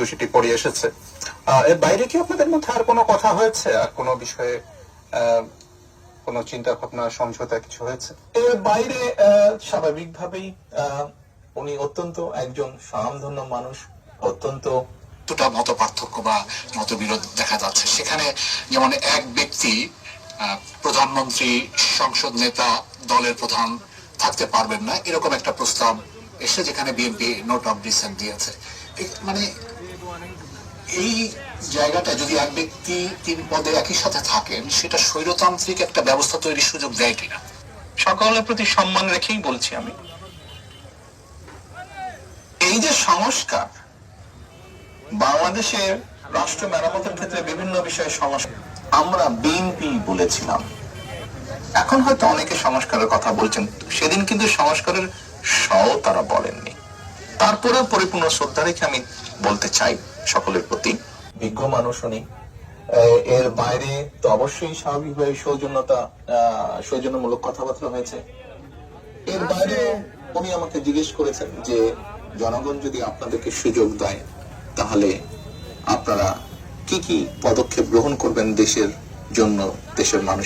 সেটি পড়ে এসেছে। এর বাইরে কি আপনাদের মধ্যে আর কোনো কথা হয়েছে, আর কোনো বিষয়ে কোনো চিন্তা ভাবনা সমঝোতা কিছু হয়েছে? এর বাইরে স্বাভাবিকভাবেই উনি অত্যন্ত একজন স্বনামধন্য মানুষ, অত্যন্ত দুটা মত পার্থক্য বা মতবিরোধ দেখা যাচ্ছে সেখানে। যেমন এক ব্যক্তি প্রধানমন্ত্রী, সংসদ নেতা, দলের প্রধান থাকতে পারবেন না, এরকম একটা প্রস্তাব এসে যেখানে বিএনপি নোট অফ ডিসেন্ট দিয়েছে। মানে এই জায়গাটা যদি এক ব্যক্তি তিন পদে একই সাথে থাকেন, সেটা স্বৈরতান্ত্রিক একটা ব্যবস্থা তৈরির সুযোগ দেয় কিনা? সকলের প্রতি সম্মান রেখেই বলছি আমি, এই যে সংস্কার, বাংলাদেশের রাষ্ট্র মেরামতের ক্ষেত্রে বিভিন্ন বিষয়ে সংস্কার আমরা বিএনপি বলেছিলাম, এখন হয়তো অনেকে সংস্কারের কথা বলছেন, সেদিন কিন্তু সংস্কারের সও তারা বলেননি। তারপরে পরিপূর্ণ শ্রদ্ধা রেখে আমি বলতে চাই সকলের প্রতি, বিজ্ঞ মানুষ উনি, এর বাইরে তো অবশ্যই স্বাভাবিকভাবে সৌজন্যমূলক কথাবার্তা হয়েছে। এর বাইরে উনি আমাকে জিজ্ঞেস করেছেন যে জনগণ যদি আপনাদেরকে সুযোগ দেয় তাহলে আপনারা কি কি পদক্ষেপ গ্রহণ করবেন দেশের জন্য, দেশের মানুষ